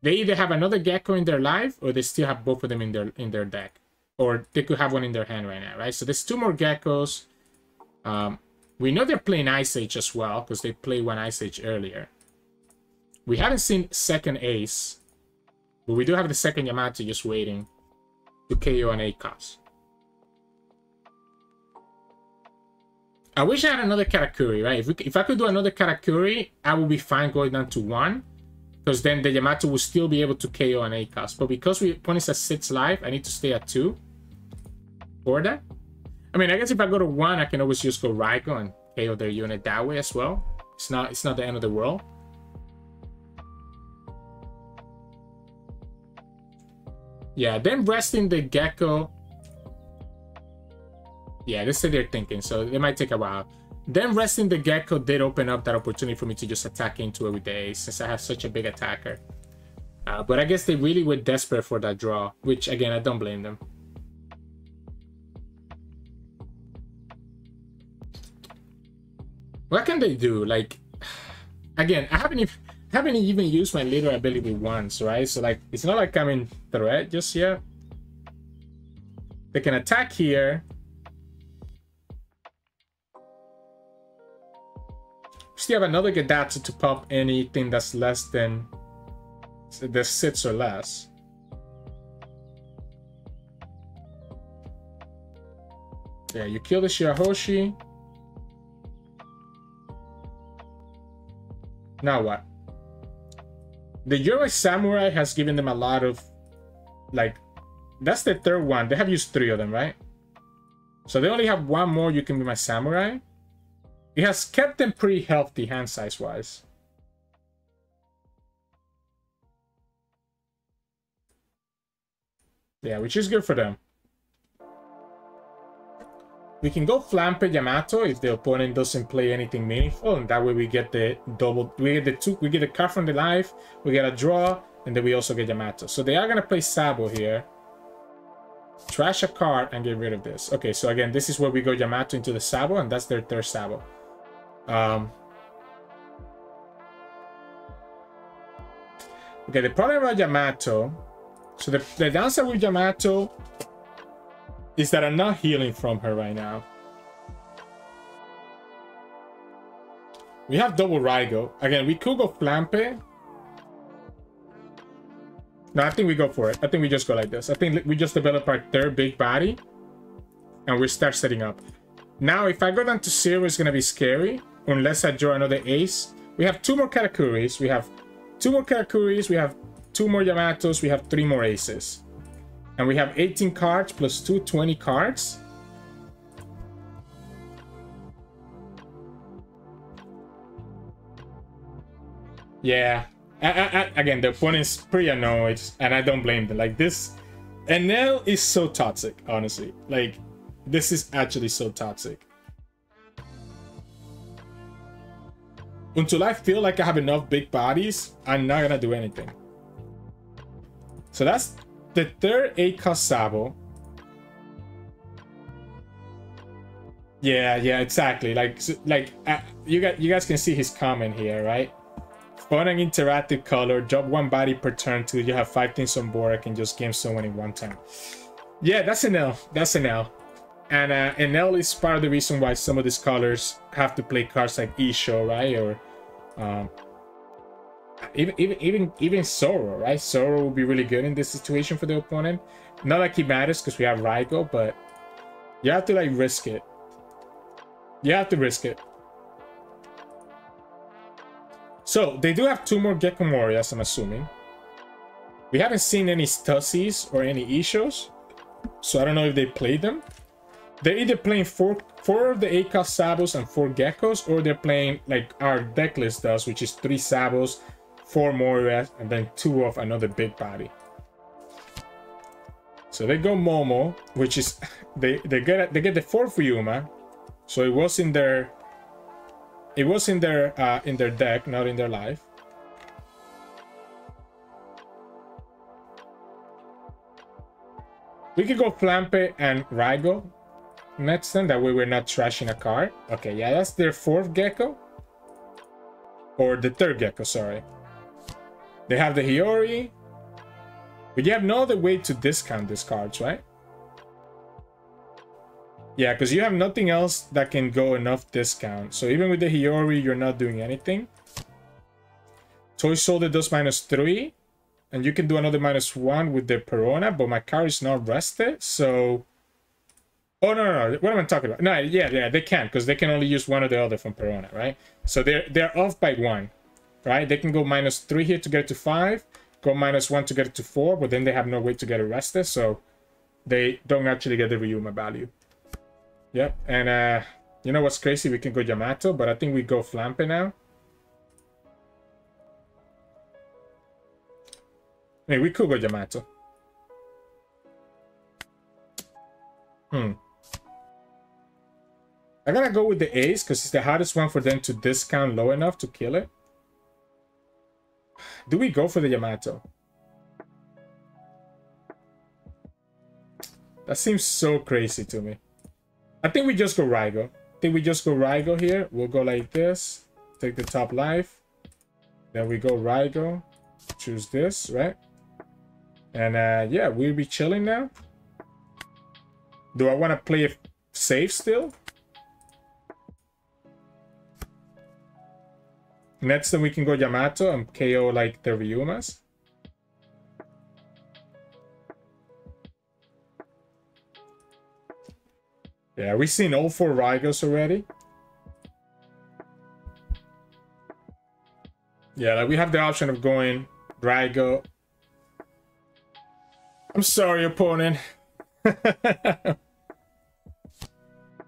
S1: they either have another Gecko in their life, or they still have both of them in their deck, or they could have one in their hand right now, right? So there's 2 more Geckos. We know they're playing Ice Age as well, because they played one Ice Age earlier. We haven't seen second Ace, but we do have the second Yamato just waiting to KO an ACOS. I wish I had another Katakuri, right? If I could do another Katakuri, I would be fine going down to 1, because then the Yamato will still be able to KO an ACOS. But because opponent's at 6 life, I need to stay at 2 for that. I mean, I guess if I go to 1, I can always just go Raigo and KO their unit that way as well. It's not the end of the world. Yeah, then resting the Gecko. Yeah, this is what they're thinking, so it might take a while. Then resting the Gecko did open up that opportunity for me to just attack into it with the Ace, since I have such a big attacker. But I guess they really were desperate for that draw, which, again, I don't blame them. What can they do? Like, again, I haven't even used my leader ability once, right? So, like, it's not like I'm in threat just yet. They can attack here. Still have another Gedatsu to pop anything that's less than the 6 or less. Yeah, you kill the Shirahoshi. Now what? The Yoro Samurai has given them a lot of, like, that's the third one. They have used 3 of them, right? So they only have 1 more. You can be my Samurai. It has kept them pretty healthy hand size wise. Yeah, which is good for them. We can go Flampe Yamato if the opponent doesn't play anything meaningful, and that way we get the double. We get the card from the life, we get a draw, and then we also get Yamato. So they are gonna play Sabo here. Trash a card and get rid of this. Okay, so again, this is where we go Yamato into the Sabo, and that's their third Sabo. Okay, the problem about Yamato... So the downside with Yamato is that I'm not healing from her right now. We have double Raigo. Again, we could go Flampe. No, I think we go for it. I think we just go like this. I think we just develop our third big body. And we start setting up. Now, if I go down to 0, it's going to be scary. Unless I draw another ace. We have 2 more Katakuris. We have 2 more Katakuris. We have 2 more Yamatos. We have 3 more aces. And we have 18 cards plus 2, 20 cards. Yeah. Again, the opponent's pretty annoyed. And I don't blame them. Like this... Enel is so toxic, honestly. Like, this is actually so toxic. Until I feel like I have enough big bodies, I'm not gonna do anything. So that's the third 8-cost Sabo. Yeah, exactly. You guys can see his comment here, right? Fun and interactive color. Drop 1 body per turn till you have 5 things on board. I can just game someone in 1 turn. Yeah, that's an L. That's an L. And Enel is part of the reason why some of these colors have to play cards like Isho, right? Or even Zoro, right? Zoro will be really good in this situation for the opponent. Not like he matters because we have Raigo, but you have to like risk it. You have to risk it. So they do have 2 more Gecko Morias, I'm assuming. We haven't seen any Stussies or any Ishos, so I don't know if they played them. They're either playing 4 of the 8-cost Sabos and 4 Geckos, or they're playing like our deck list does, which is 3 Sabos, 4 Morias, and then 2 of another big body. So they go Momo, which is they get the 4th Ryuma, so it was in their deck, not in their life. We could go Flampe and Raigo next turn, that way we're not trashing a card. Okay, yeah, that's their 4th Gecko. Or the 3rd Gecko, sorry. They have the Hiyori. But you have no other way to discount these cards, right? Yeah, because you have nothing else that can go enough discount. So even with the Hiyori, you're not doing anything. Toy Soldier does -3. And you can do another -1 with the Perona, but my card is not rested, so... Oh, no. What am I talking about? No, yeah, they can't, because they can only use one or the other from Perona, right? So they're off by 1, right? They can go -3 here to get it to 5, go -1 to get it to 4, but then they have no way to get it rested, so they don't actually get the Ryuma value. Yep, and you know what's crazy? We can go Yamato, but I think we go Flampe now. I mean, we could go Yamato. I gotta go with the ace because it's the hardest one for them to discount low enough to kill it. Do we go for the Yamato? That seems so crazy to me. I think we just go Raigo. Here. We'll go like this. Take the top life. Then we go Raigo. Choose this, right? And yeah, we'll be chilling now. Do I want to play it safe still? Next then we can go Yamato and KO like the Ryumas. Yeah, we've seen all 4 Raigos already. Yeah, like we have the option of going Raigo. I'm sorry, opponent.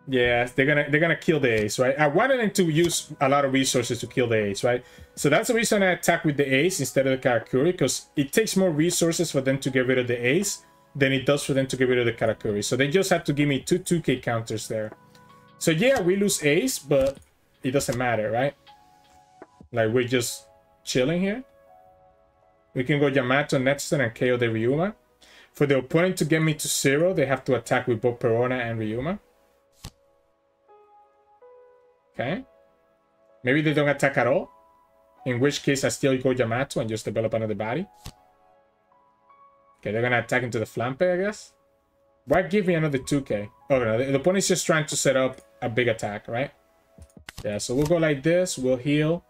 S1: Yeah, they're gonna kill the ace, right? I wanted them to use a lot of resources to kill the ace, right? So that's the reason I attack with the ace instead of the Katakuri, because it takes more resources for them to get rid of the ace than it does for them to get rid of the Katakuri. So they just have to give me 2 2k counters there. So yeah, we lose ace, but it doesn't matter, right? Like we're just chilling here. We can go Yamato next turn and KO the Ryuma. For the opponent to get me to 0, they have to attack with both Perona and Ryuma. Okay. Maybe they don't attack at all. In which case, I still go Yamato and just develop another body. Okay, they're gonna attack into the Flampe, I guess. Why give me another 2k? Oh no, the opponent's just trying to set up a big attack, right? Yeah, so we'll go like this. We'll heal.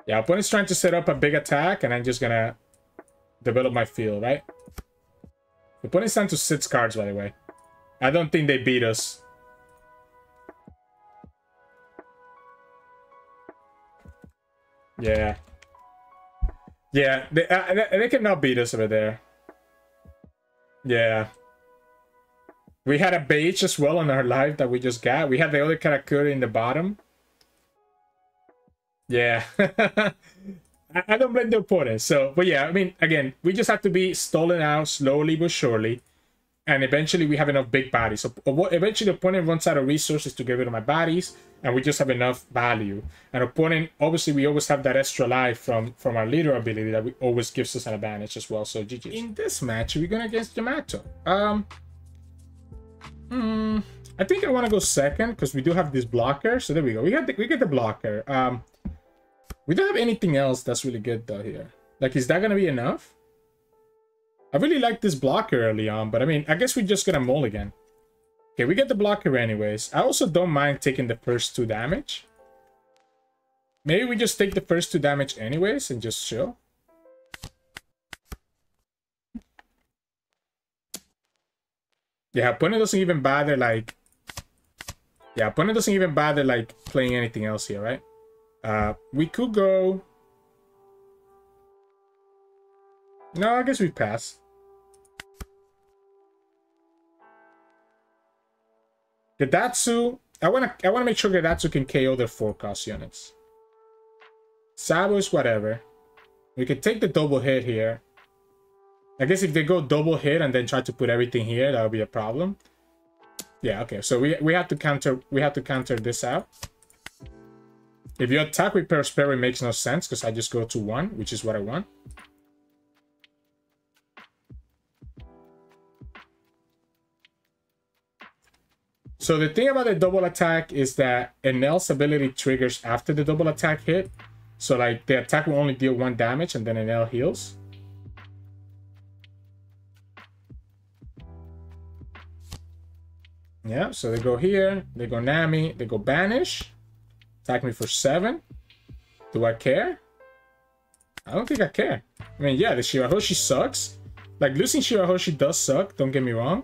S1: Yeah, opponent's trying to set up a big attack, and I'm just gonna develop my field, right? The opponent's down to 6 cards, by the way. I don't think they beat us. Yeah. Yeah, they cannot beat us over there. Yeah. We had a Bege as well on our live that we just got. We had the other Katakuri in the bottom. Yeah. I don't blame the opponent. So, but yeah, I mean, again, we just have to be stalling out slowly but surely. And eventually we have enough big bodies. So eventually the opponent runs out of resources to get rid of my bodies. And we just have enough value. And opponent, obviously we always have that extra life from our leader ability that always gives us an advantage as well. So GG. In this match, we're going against Yamato. I think I want to go second because we do have this blocker. So there we go. We get the blocker. We don't have anything else that's really good though here. Like, is that going to be enough? I really like this blocker early on, but I mean, I guess we're just going to mulligan. Okay, we get the blocker anyways. I also don't mind taking the first 2 damage. Maybe we just take the first 2 damage anyways and just chill. Yeah, opponent doesn't even bother like... Yeah, opponent doesn't even bother like playing anything else here, right? We could go... No, I guess we pass. Gedatsu, I wanna make sure Gedatsu can KO their 4-cost units. Sabo is whatever. We could take the double hit here. I guess if they go double hit and then try to put everything here, that would be a problem. Yeah, okay. So we have to counter this out. If you attack with Perospero, it makes no sense because I just go to 1, which is what I want. So the thing about the double attack is that Enel's ability triggers after the double attack hit. So like the attack will only deal 1 damage and then Enel heals. Yeah, so they go here, they go Nami, they go Banish. Attack me for 7. Do I care? I don't think I care. I mean, yeah, the Shirahoshi sucks. Like, losing Shirahoshi does suck, don't get me wrong.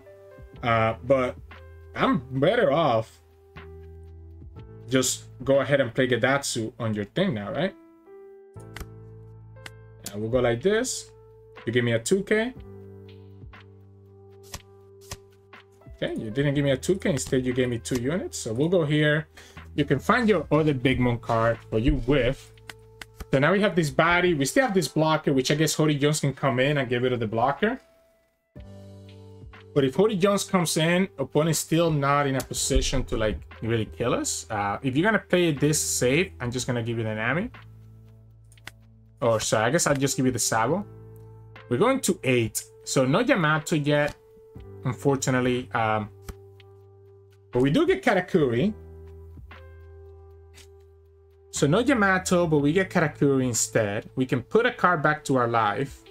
S1: But I'm better off just go ahead and play Gedatsu on your thing now, right? And we'll go like this. You give me a 2k. Okay, you didn't give me a 2k, instead you gave me 2 units. So we'll go here. You can find your other Big Moon card, but you whiff. So now we have this body. We still have this blocker, which I guess Hody Jones can come in and get rid of the blocker. But if Hody Jones comes in, opponent's still not in a position to like really kill us. If you're gonna play this safe, I'm just gonna give you the Nami. Or sorry, I guess I'll just give you the Sabo. We're going to 8. So no Yamato yet, unfortunately. But we do get Katakuri. So no Yamato, but we get Katakuri instead. We can put a card back to our life.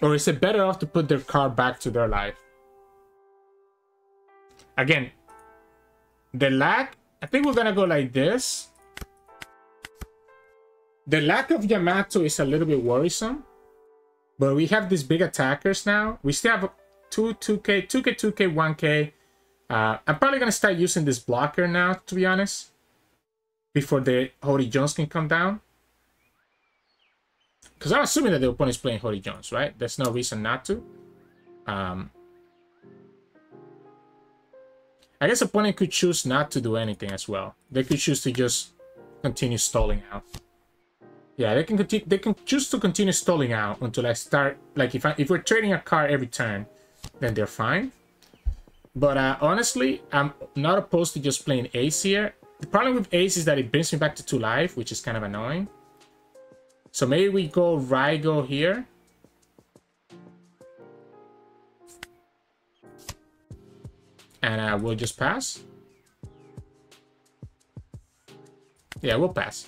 S1: Or is it better off to put their card back to their life? Again, the lack, I think we're gonna go like this. The lack of Yamato is a little bit worrisome. But we have these big attackers now. We still have 2k, 1k. I'm probably gonna start using this blocker now, to be honest. Before the Hody Jones can come down. Because I'm assuming that the opponent is playing Hody Jones, right? There's no reason not to. I guess opponent could choose not to do anything as well. They could choose to just continue stalling out. Yeah, they can choose to continue stalling out until I start. Like if we're trading a card every turn, then they're fine. But honestly, I'm not opposed to just playing Ace here. The problem with Ace is that it brings me back to 2 life, which is kind of annoying. So maybe we go Raigo here. we'll just pass. Yeah, we'll pass.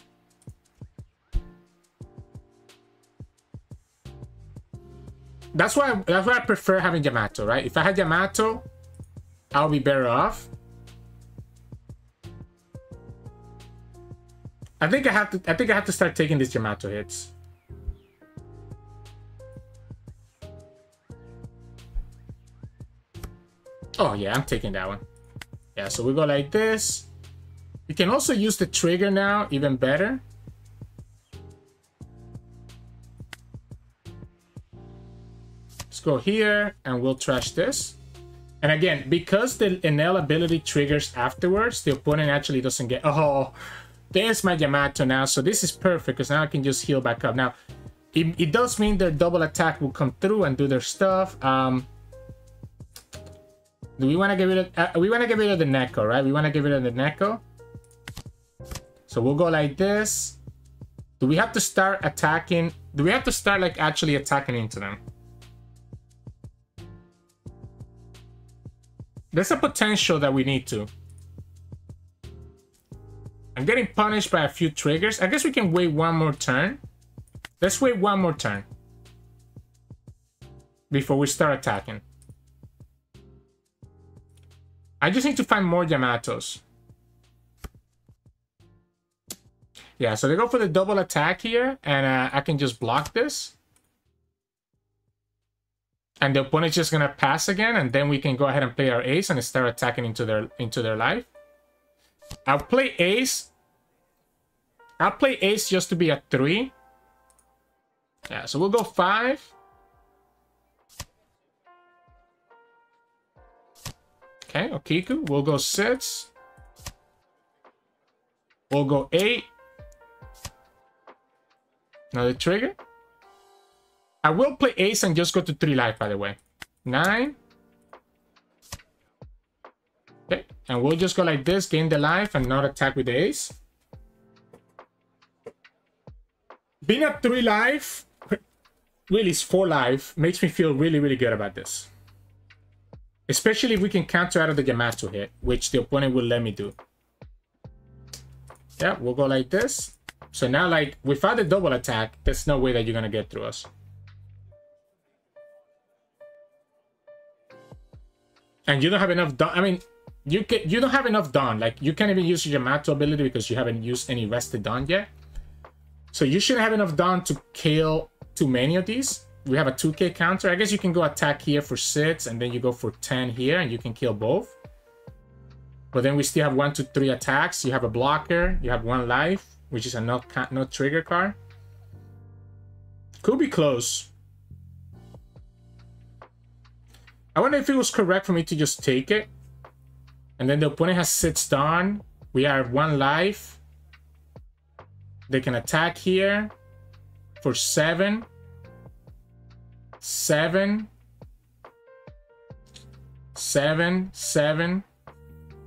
S1: That's why I prefer having Yamato, right? If I had Yamato, I'll be better off. I think I have to start taking these Yamato hits. Oh yeah, I'm taking that one. Yeah, so we go like this. You can also use the trigger now, even better. Let's go here and we'll trash this. And again, because the Enel ability triggers afterwards, the opponent actually doesn't get... Oh, there's my Yamato now. So this is perfect because now I can just heal back up. Now, it does mean their double attack will come through and do their stuff. Do we want to get rid of... we want to get rid of the Neko, right? We want to get rid of the Neko. So we'll go like this. Do we have to start attacking? Do we have to start like actually attacking into them? There's a potential that we need to. I'm getting punished by a few triggers. I guess we can wait one more turn. Let's wait one more turn before we start attacking. I just need to find more Yamatos. Yeah, so they go for the double attack here, and I can just block this. And the opponent's just gonna pass again, and then we can go ahead and play our ace and start attacking into their life. I'll play ace. I'll play ace just to be at 3. Yeah, so we'll go 5. Okay, Okiku. We'll go 6. We'll go 8. Another trigger. I will play ace and just go to 3 life, by the way. 9. Okay, and we'll just go like this, gain the life, and not attack with the ace. Being at 3 life, really it's 4 life, makes me feel really, really good about this. Especially if we can counter out of the Yamato hit, which the opponent will let me do. Yeah, we'll go like this. So now, like, without the double attack, there's no way that you're gonna get through us. And you don't have enough Dawn. I mean, you don't have enough Dawn. Like, you can't even use your Yamato ability because you haven't used any rested Dawn yet. So you shouldn't have enough Dawn to kill too many of these. We have a 2k counter. I guess you can go attack here for 6, and then you go for 10 here, and you can kill both. But then we still have 1, 2, 3 attacks. You have a blocker. You have 1 life, which is a no trigger card. Could be close. I wonder if it was correct for me to just take it. And then the opponent has 6 Dawn. We have 1 life. They can attack here for 7. 7. 7. 7.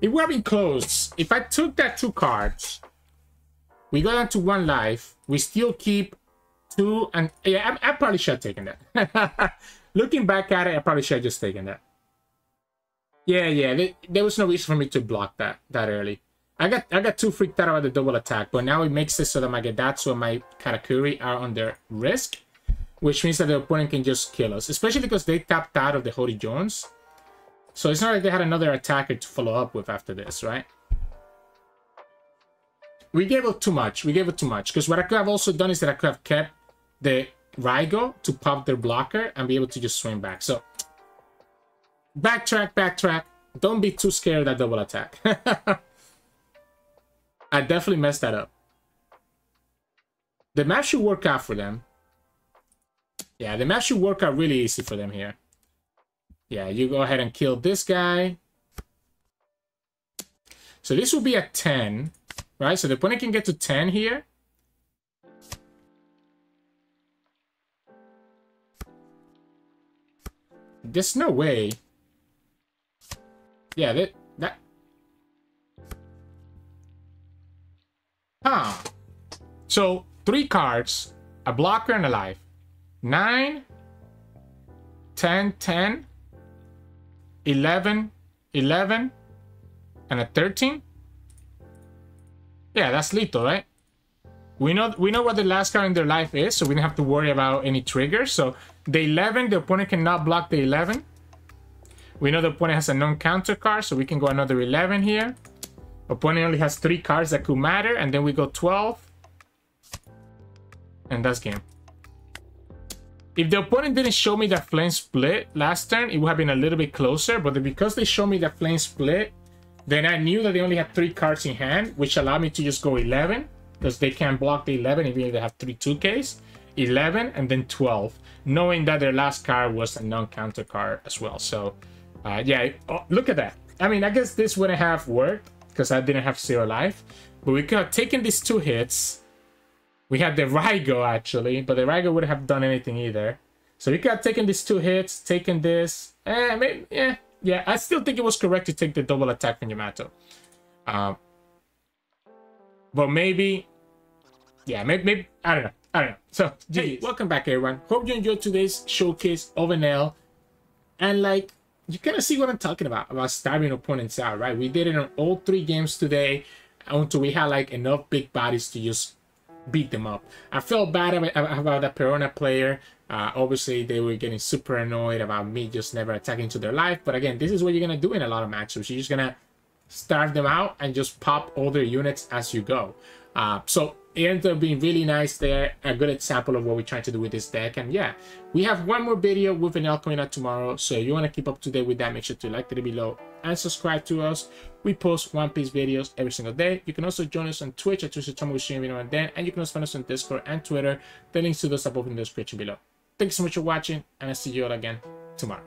S1: It would have been close. If I took that 2 cards, we go down to 1 life. We still keep 2, and yeah, I probably should have taken that. Looking back at it, I probably should have just taken that. Yeah, there was no reason for me to block that early. I got too freaked out about the double attack, but now it makes it so that my Gedatsu and my Katakuri are under risk, which means that the opponent can just kill us, especially because they tapped out of the Hody Jones. So it's not like they had another attacker to follow up with after this, right? We gave it too much. We gave it too much. Because what I could have also done is that I could have kept the Raigo to pop their blocker and be able to just swing back. So, backtrack, backtrack. Don't be too scared of that double attack. I definitely messed that up. The map should work out for them. Yeah, the map should work out really easy for them here. Yeah, you go ahead and kill this guy. So this will be a 10, right? So the opponent can get to 10 here. There's no way. Yeah, that. Huh. So 3 cards, a blocker and a life. 9, 10, 10, 11, 11, and a 13. Yeah, that's lethal, right? We know what the last card in their life is, so we don't have to worry about any triggers. So the 11, the opponent cannot block the 11. We know the opponent has a non-counter card, so we can go another 11 here. Opponent only has 3 cards that could matter, and then we go 12. And that's game. If the opponent didn't show me that flame split last turn, it would have been a little bit closer, but because they showed me that flame split, then I knew that they only had 3 cards in hand, which allowed me to just go 11, because they can't block the 11 even if they have 3 2Ks. 11 and then 12, knowing that their last card was a non-counter card as well. So yeah, look at that. I mean, I guess this wouldn't have worked because I didn't have 0 life, but we could have taken these 2 hits. We had the Raigo actually, but the Raigo wouldn't have done anything either. So we could have taken these 2 hits, taken this, maybe, yeah, I still think it was correct to take the double attack from Yamato. But maybe, yeah, maybe I don't know. So, hey, welcome back everyone. Hope you enjoyed today's showcase of Enel. And like, you kind of see what I'm talking about starving opponents out, right? We did it on all 3 games today until we had like enough big bodies to just beat them up. I felt bad about the Perona player. Obviously, they were getting super annoyed about me just never attacking to their life. But again, this is what you're going to do in a lot of matchups. You're just going to starve them out and just pop all their units as you go. So it ended up being really nice there. A good example of what we're trying to do with this deck. And yeah, we have one more video with Enel coming out tomorrow. So if you want to keep up to date with that, make sure to like it below and subscribe to us. We post One Piece videos every single day. You can also join us on Twitch at Sirturmund with stream and then, and you can also find us on Discord and Twitter. The links to those are both in the description below. Thanks so much for watching, and I'll see you all again tomorrow.